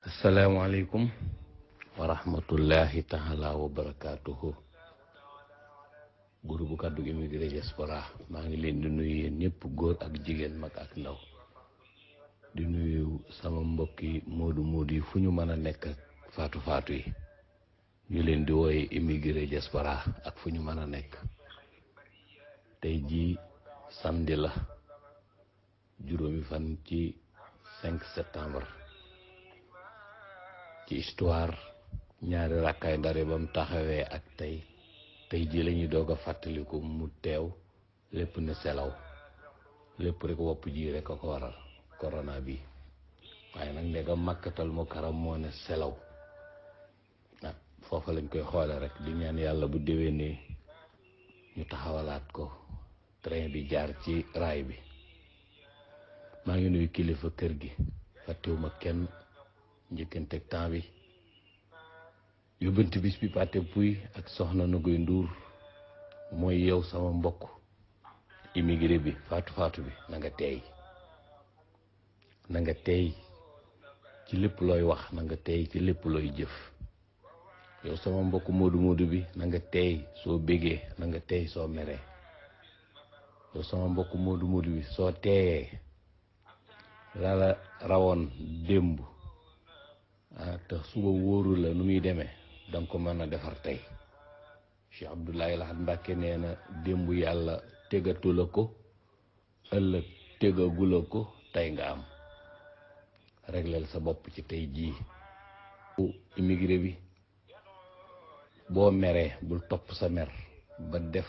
asalaamaaleykum wa rahmatullahi taala wa barakaatuhu. groupe kaddu immigré diaspora maa ngi leen di nuyu yéen ñëpp, góor ak jigéen, mag ak ndaw. di nuyu sama mbokki moodu moodu yi fu ñu mën a nekk ak faatu faatu yi ñu leen di wooye immigré diaspora ak fu ñu mën a nekk. tey jii samedi la juróomi fan ci 5 septembre ci histoire ñaari rakkaay ndare ba mu taxawee ak tey ji la ñuy doog a fàttaliku mu teew lépp ne selaw, lépp rek wopp ji rek a ko waral corona bi. waaye nag ndegam Makkatal Mukarram moo ne selaw nag foofa lañ koy xoole rek di ñaan yàlla bu déwénee ñu taxawalaat ko, train bi jaar ci raay bi. maa ngi nuyu kilifa kër gi, fàttewuma kenn, njëkkanteeg temps bi. yóbbanti bis bi Pathé Pouye ak soxna Nogoy Ndour mooy yow sama mbokk immigré bi faatu bi na nga teey, na nga teey ci lépp looy wax, na nga teey ci lépp looy jëf. yow sama mbokk moodu bi na nga teey soo bégee, na nga teey soo meree. yow sama mbokk moodu bi soo teeyee la rawoon démb te suba wóoru la nu muy demee, danga ko mën a defar tey. Cheikh Abdoulaye Lahad Mbacké nee na démb yàlla tegatu la ko, ëllëg tegagu la ko, tey nga am. régleel sa bopp ci tey jii. immigré bi boo meree bul topp sa mer ba def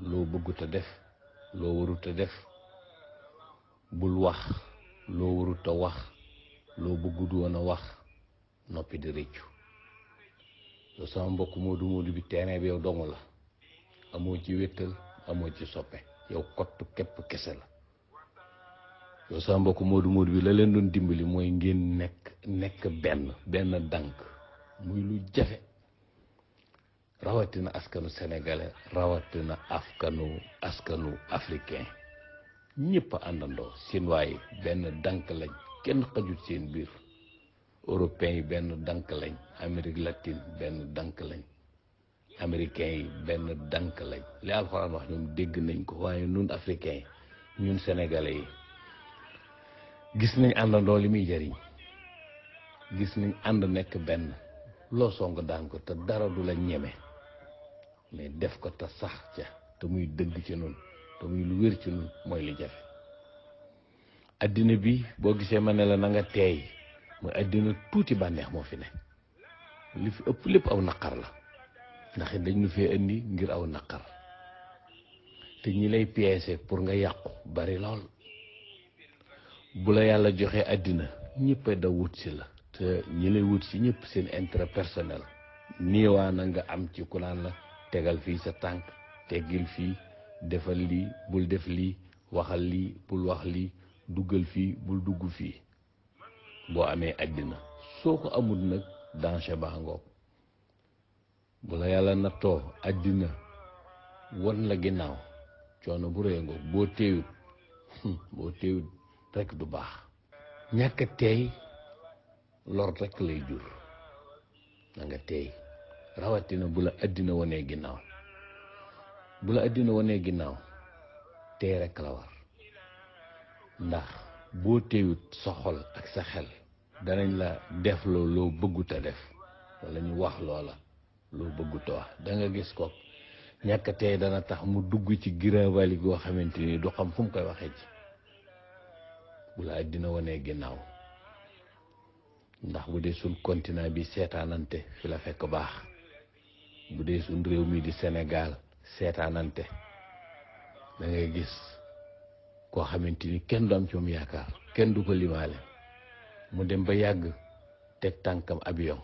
loo bëggut a def, loo warut a def. bul wax loo warut a wax, loo bëggut woon a wax, noppi di rëccu. yow sama mbokk moodu bi terrain bi yow dong la, amoo ci wéttal, amoo ci soppe, yow kottu képp kese la. yow sama mbokk moodu bi la leen doon dimbali mooy ngeen nekk benn dànk, muy lu jafe. rawatina askanu sénégalais, rawatina askanu africain, ñëpp a àndandoo. seen waaye benn dànk lañ, kenn xajut seen biir. européens yi benn dànk lañ, Amérique latine benn dànk lañ, américains yi benn dànk lañ. li alxuraan wax ñoom dégg nañ ko, waaye ñun africains yi, ñun sénégalais yi gis nañ àndandoo li muy jëriñ. gis nañ ànd nekk benn, loo song daan ko te dara du la ñeme, mais def ko te sax ca, te muy dëgg ci nun, te muy lu wér ci nun, mooy li jafe. addina bi boo gisee ma ne la na nga teey, mooy addina tuuti bànneex moo fi ne. li fi ëpp lépp aw naqar la, ndax dañ ñu fee indi ngir aw naqar. te ñi lay piéger pour nga yàqu bari lool. bu la yàlla joxee addina ñëpp da wut si la, te ñi lay wut si ñëpp seen intérêt personnel. niiwaa na nga am ci ku naan la tegal fii sa tànk, teggil fii, defal lii, bul def lii, waxal lii, bul wax lii, duggal fii, bul dugg fii. boo amee àddina, soo ko amul nag danger baa ngoog. bu la yàlla nattoo àddina won la ginnaaw, coono bu rëy ngoog. boo teewut rek du baax. ñàkk a teey lor rek lay jur. na nga teey, rawatina bu la àddina wanee ginnaaw. bu la àddina wanee ginnaaw teey rek la war, ndax boo teewut sa xol ak sa xel danañ la def loo bëggut a def, wala ñu wax loola loo bëggut a wax. da nga gis ko ñàkk a teey dana tax mu dugg ci giravali goo xamante ni du xam fu mu koy waxee ci. bu la àddina wanee ginnaaw, ndax bu dee suñ continent bi seetaanante fi la fekk baax. bu dee suñ réew mi di Sénégal seetaanante, da ngay gis koo xamante ni kenn du am ci moom yaakaar, kenn du ko limaale. mu dem ba yàgg teg tànkam avion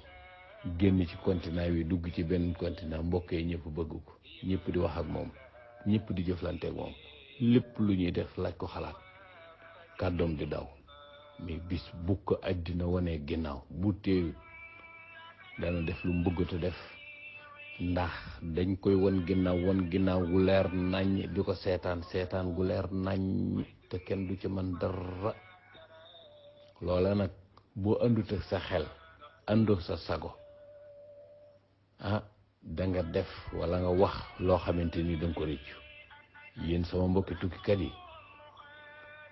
génn ci continent bi dugg ci benn continent, mbokk yi ñëpp bëgg ko, ñëpp di wax ak moom, ñëpp di jëflante ak moom, lépp lu ñuy def laaj ko xalaat, kàddoom di daw. mais bis bu ko àddina wanee ginnaaw, bu teewut dana def lu mu bëggut a def, ndax dañ koy wan ginnaaw gu leer nañ, di ko seetaan gu leer nañ, te kenn du ci mën dara. loola nag boo àndut ak sa xel àndoo sa sago da nga def wala nga wax loo xamante ni da nga ko réccu. yéen sama mbokki tukkikat yi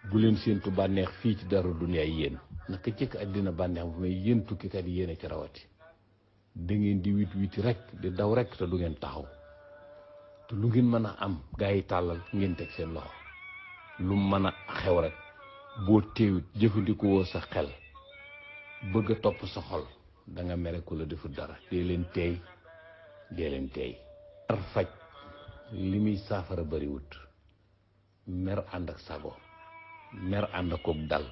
bu leen séentu bànneex fii ci dara duniyaa yéen naka jëkk àddina bànneex bu may yéen tukkikat yi yéen a ci rawati. da ngeen di witi rek di daw rek te du ngeen taxaw te lu ngeen mën a am gaa yi tàllal ngeen teg seen loxo. lu mën a xew rek boo teewut jëfandikoo sa xel bëgg a topp sa xol da nga mere ku la defut dara. dee leen teey mer faj li muy saafara bariwut. mer ànd ak sago, mer ànd ak dal.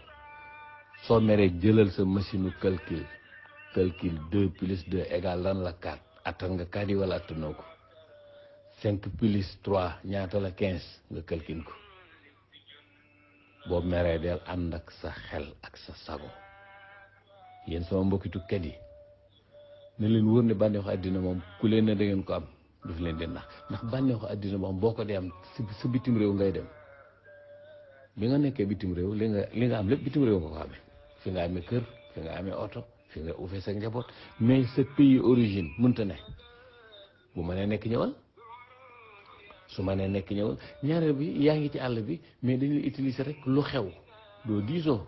soo meree jëlal sa machine calcul 2 plus 2 égale lan la 4 attan nga 4 yi wala attanoo ko. 5 plus 3 ñaata la 15 nga calcul ko. boo meree del ànd ak sa xel ak sa sago. yéen sama mbokki tukkat yi ne leen wóor ne bànneexu àddina moom ku leen ne da ngeen ko am daf leen di nax ndax bànneexu àddina moom boo ko dee am sa bitim réew ngay dem. bi nga nekkee bitim réew li nga am lépp bitim réew nga ko amee. fi nga amee kër, fi nga amee oto, fi nga uufee sa njaboot. mais sa pays origine mënta ne. bu ma nee nekk ñëwal su ma nee nekk ñëwal ñaareel bi yaa ngi ci àll bi mais dañuy utiliser rek lu xew. doo diisoo,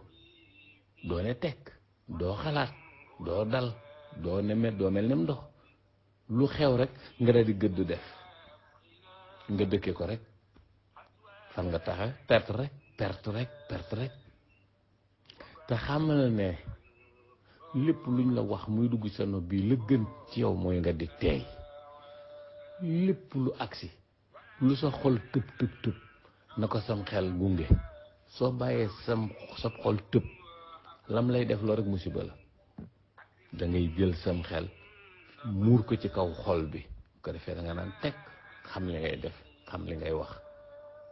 doo ne tekk, doo xalaat, doo dal, doo mel nem ndox. lu xew rek nga daal di gëdd def nga dëkke ko rek. fan nga taxe perte rek te xamal ne lépp luñ la wax muy dugg sa nopp bi la gën ci yow mooy nga di teey. lépp lu agsi lu sa xol tëb na ko sam xel gunge. soo bàyyee sa xol tëb lam lay def loo rek musiba la. da ngay jël sam xel muur ko ci kaw xol bi ko defee da nga naan teg xam li ngay def xam li ngay wax.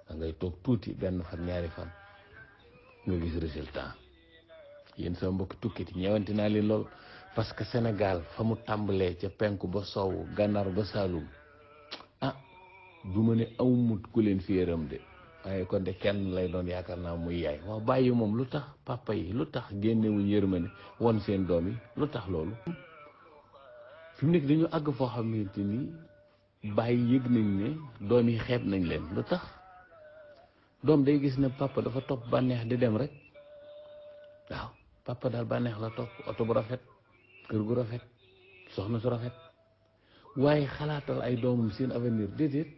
da ngay toog tuuti benn fan ñaari fan nga gis résultat. yéen sama mbokki tukkit yi ñeewanti naa leen lool parce que Sénégal fa mu tàmbalee ca penku ba soowu gànnaar ba Saalum du ma ne awmut ku leen fi yërëm de waaye kon de kenn lay doon yaakaar naa muy yaay. waaw bàyyi moom lu tax papa yi lu tax génnewuñ yërmande won seen doom yi lu tax loolu. fi mu nekk dañu àgg foo xamante ni bàyyi yëg nañ ne doom yi xeeb nañ leen. lu tax doom day gis ne papa dafa topp bànneex di dem rek. waaw papa daal bànneex la topp, oto bu rafet, kër gu rafet, soxna su rafet. waaye xalaatal ay doomam seen avenir déedéet.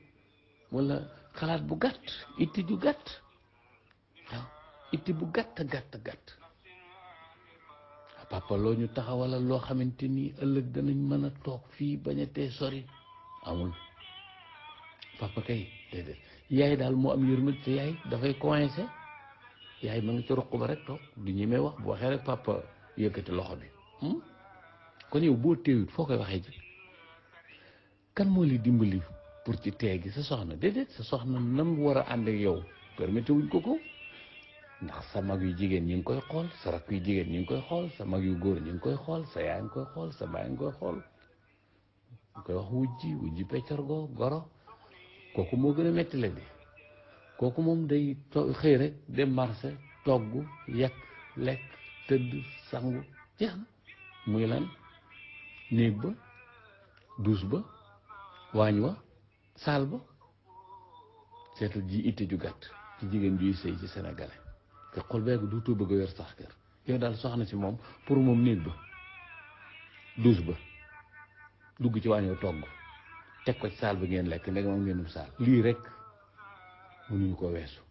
wala xalaat bu gàtt, itti ju gàtt. waaw itti bu gàtt. papa loo ñu taxawalal loo xamante ni ëllëg danañ mën a toog fii bañ a tee sori amul. papa kay déedéet. yaay daal moo am yërmande te yaay dafay coincé. yaay ma nga ci ruq ba rek toog du ñi may wax bu waxee rek papa yëkkati loxo bi. kon yow boo teewut foo koy waxee ji. kan moo li dimbali pour ci tee gi sa soxna déedéet. sa soxna nam war a ànd ak yow permetté wuñ ko ndax sa mag yu jigéen ñi ngi koy xool, sa rakk yu jigéen ñi ngi koy xool, sa mag yu góor ñi ngi koy xool, sa yaay ngi koy xool, sa baay ngi koy xool. ñu koy wax wujji peccorgo goro. kooku moo gën a metti la di. kooku moom day xëy rek dem marché togg yekk lekk tëdd sangu jeex na. muy lan néeg ba, duus ba, waañ wa, saal ba. seetal ji itte ju gàtt ci jigéen juy sëy ci sénégalais te xol beegu duutoo bëgg a yor sax kër. yow daal soxna si moom pour moom néeg ba, duus ba, dugg ci waañ wa togg teg ko ci saal ba ngeen lekk ndeg moom ngeenum saal. lii rek mënuñu ko weesu.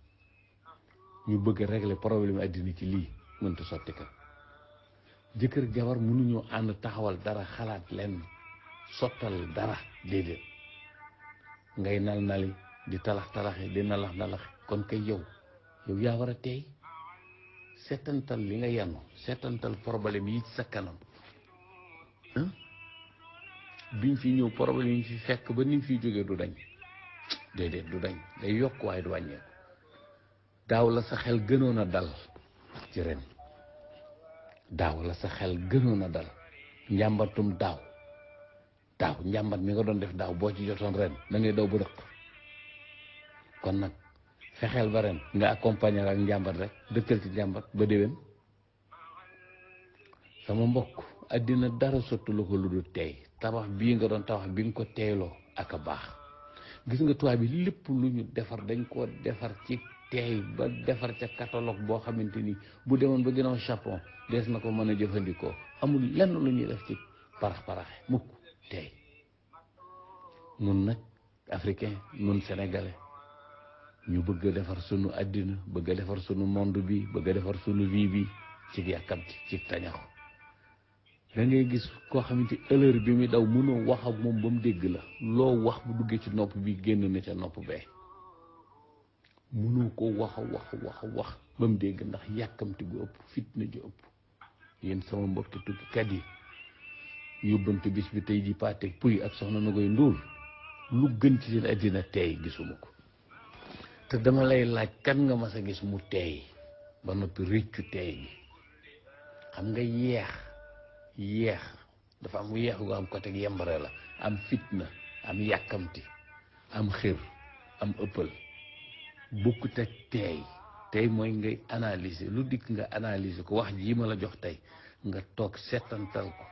ñu bëgg a régler problème àddina ci lii mënta sotti ka. jëkkër jabar mënuñoo ànd taxawal dara xalaat leen sottal dara déedéet. ngay nali di talaxi di nalaxi kon kay yow yaa war a teey seetantal li nga yanu, seetantal problème yi ci sa kanam. biñ fi ñëw problème yi ñu fi fekk ba ni mu fiy jógee du dañ déedéet du dañ day yokk waaye du wàññeeku. daaw la sa xel gënoon a dal ci ren. daaw la sa xel gënoon a dal njàmbatum daaw njàmbat mi nga doon def daaw boo ci jotoon ren da ngay daw bu dëkk. kon nag fexeel ba ren nga accompagner ak njàmbat rek dëkkal ci njàmbat ba déwén. sama mbokk àddina dara sotti la ko lu dul tey. tabax bii nga doon tabax bi nga ko teyloo ak a baax gis nga tubaab bi lépp lu ñu defar dañ koo defar ci teey ba defar ca catalogue boo xamante ni bu demoon ba ginnaaw Japon dees na ko mën a jëfandikoo amul lenn lu ñuy def ci paraxe mukk teey. nun nag africain nun sénégalais ñu bëgg a defar sunu àddina bëgg a defar sunu monde bi bëgg a defar sunu vie bi ci yàkkamti ci tañaxu da ngay gis koo xamante heure bi muy daw mënoo wax ak moom ba mu dégg la loo wax bu duggee ci nopp bi génn na ca nopp bee mënoo ko wax ba mu dégg ndax yàkkamti gu ëpp fitna ju ëpp. yéen sama mbokki tukkikat yi yóbbante bis bi tey ji paate puy ak soxna na koy ndóol lu gën ci seen àddina teey gisuma ko te dama lay laaj kan nga mas a gis mu teey ba noppi réccu teey gi. xam nga yeex dafa am yeex gu am côté yembare la am fitna am yàkkamti am xir am ëppal bokkut ak teey mooy ngay analyser lu dikk nga analyser ko wax jii ma la jox tey nga toog seetantal ko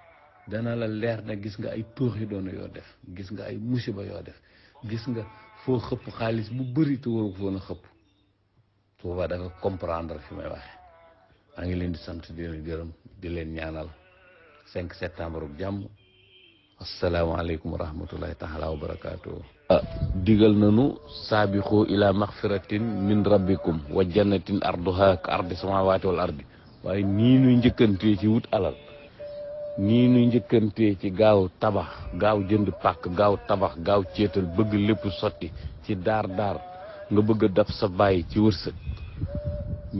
dana la leer na gis nga ay tooxi doona yoo def gis nga ay musiba yoo def gis nga foo xëpp xaalis bu bëri te waru ko foon a xëpp su boobaa da nga comprendre fi may waxe maa ngi leen di sant di leen gërëm di leen ñaanal 5 septembre bu jàmm asalaamaaleykum wa rahmatullahi taala wa barakaatu. digal nanu saabixu ila maxfiratin min rabbikum wa jannatin arduha ka ardi samawati wal ardi waaye nii nuy njëkkantee ci wut alal nii nuy njëkkantee ci gaaw tabax gaaw jënd pàkk gaaw tabax gaaw ceetal bëgg lépp sotti ci daar nga bëgg a daf sa bàyyi ci wërsëg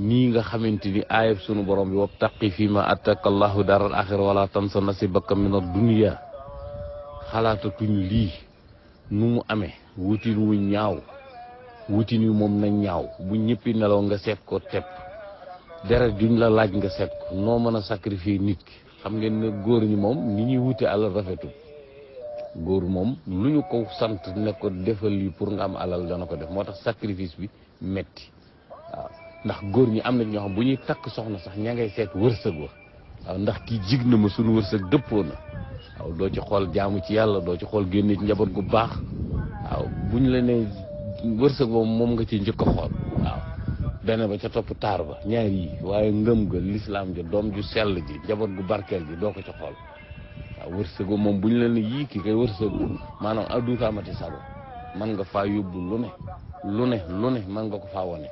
nii nga xamante ni aayab sunu borom bi wabtaqi fii ma attaka allahu daaral axira wala tansa nasibaka min ad-dunya xalaatatuñ lii nu mu amee wutin wu ñaaw wutin wi moom na ñaaw bu ñëppi nelaw nga seet ko tepp deret duñ la laaj nga seet ko noo mën a sacrifier nit ki. xam ngeen ne góor ñi moom ni ñuy wute alal rafetul góor moom lu ñu ko sant ne ko defal yi pour nga am alal dana ko def moo tax sacrifice bi metti waaw ndax góor ñi am na ñoo xam bu ñuy takk soxna sax ña ngay seet wërsëg wa waaw ndax kii jig na ma suñu wërsëg dëppoo na waaw doo ci xool jaamu ci yàlla doo ci xool génne ci njaboot gu baax waaw bu ñu la ne wërsëg boobu moom nga ci njëkk a xool waaw benn ba ca topp taar ba ñaar yi waaye ngëm ga lislaam ja doom ju sell ji njaboot gu barkeel ji doo ko ci xool waaw wërsëg moom bu ñu la ne yii ki kay wërsëg maanaam adduuta amati sago man nga faa yóbbu lu ne man nga ko faa wone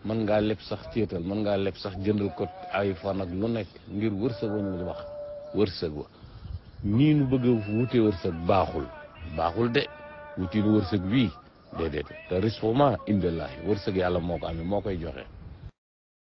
mën ngaa leb sax ceetal mën ngaa leb sax jëndal ko ay fan ak lu nekk ngir wërsëg wa ñu wax wërsëg wa nii nu bëgg a wute wërsëg baaxul de wuti nu wërsëg bii déedéet te risquement indallaahi wërsëg yàlla moo ko amee moo koy joxe